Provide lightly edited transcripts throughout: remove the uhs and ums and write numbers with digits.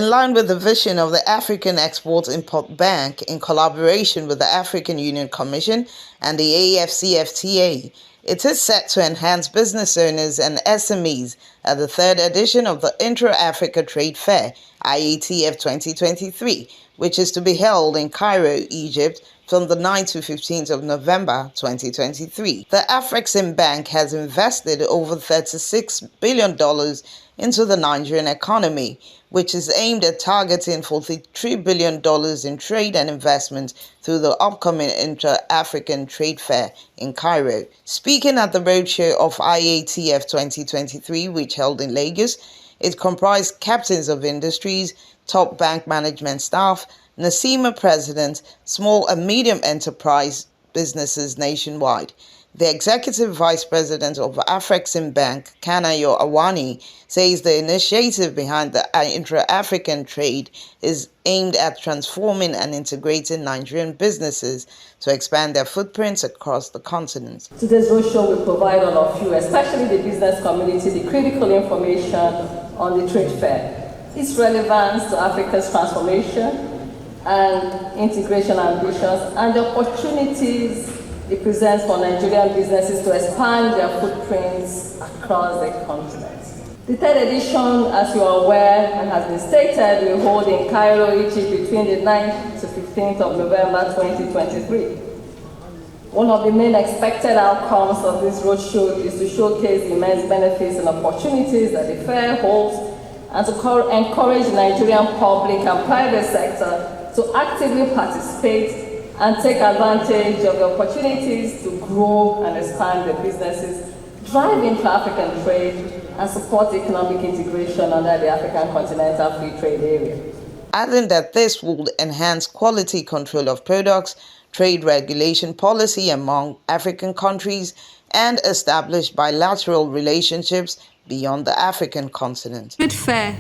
In line with the vision of the African Export-Import Bank in collaboration with the African Union Commission and the AFCFTA, it is set to enhance business owners and SMEs at the third edition of the Intra-Africa Trade Fair, IATF 2023, which is to be held in Cairo, Egypt, from the 9th to 15th of November 2023. The Afreximbank has invested over $36 billion into the Nigerian economy, which is aimed at targeting $43 billion in trade and investment through the upcoming Intra-African Trade Fair in Cairo. Speaking at the roadshow of IATF 2023, which held in Lagos, it comprised captains of industries, top bank management staff, NASIMA president, small and medium enterprise businesses nationwide. The executive vice president of Afreximbank, Kanayo Awani, says the initiative behind the intra-African trade is aimed at transforming and integrating Nigerian businesses to expand their footprints across the continent. Today's roadshow will provide all of you, especially the business community, the critical information on the trade fair, its relevance to Africa's transformation and integration ambitions, and the opportunities it presents for Nigerian businesses to expand their footprints across the continent. The third edition, as you are aware and has been stated, will hold in Cairo-Egypt between the 9th to 15th of November 2023. One of the main expected outcomes of this roadshow is to showcase the immense benefits and opportunities that the fair holds and to encourage the Nigerian public and private sector to actively participate and take advantage of the opportunities to grow and expand their businesses, drive intra-African trade, and support economic integration under the African Continental Free Trade Area. Adding that this would enhance quality control of products, trade regulation policy among African countries, and establish bilateral relationships beyond the African continent. Trade fair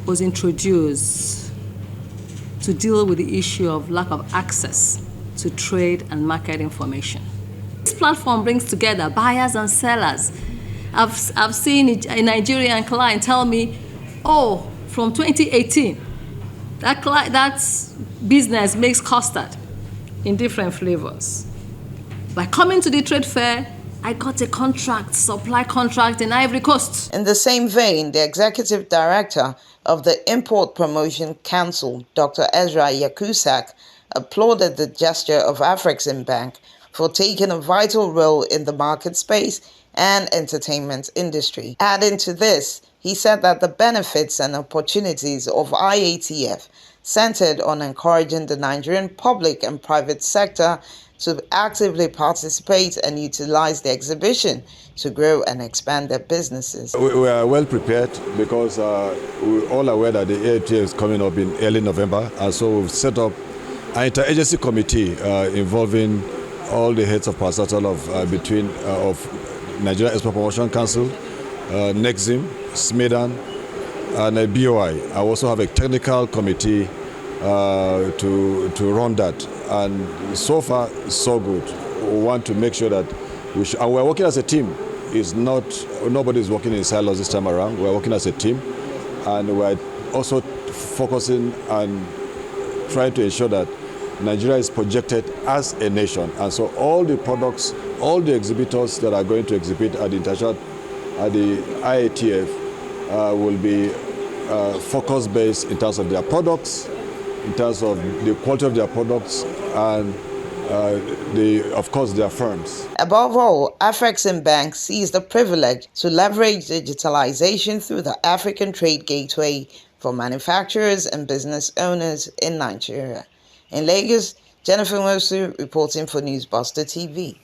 was introduced to deal with the issue of lack of access to trade and market information. This platform brings together buyers and sellers. I've seen a Nigerian client tell me, oh, from 2018, that business makes custard in different flavors. By coming to the trade fair, I got a supply contract in Ivory Coast. In the same vein, the executive director of the Import Promotion Council, Dr. Ezra Yakusak, applauded the gesture of Afreximbank for taking a vital role in the market space and entertainment industry. Adding to this, he said that the benefits and opportunities of IATF centered on encouraging the Nigerian public and private sector to actively participate and utilize the exhibition to grow and expand their businesses. We are well prepared because we're all aware that the IATF is coming up in early November, and so we've set up an interagency committee involving all the heads of parastatal of Nigeria Export Promotion Council, NEXIM, SMIDAN, and BOI. I also have a technical committee to run that, and so far so good. We want to make sure that and we're working as a team. Nobody is working in silos this time around. We're working as a team, and we're also focusing on trying to ensure that Nigeria is projected as a nation, and so all the products, all the exhibitors that are going to exhibit at the IATF will be focus-based in terms of their products, in terms of the quality of their products, and of course, their firms. Above all, Afreximbank sees the privilege to leverage digitalization through the African Trade Gateway for manufacturers and business owners in Nigeria. In Lagos, Jennifer Mosu reporting for Newsbuster TV.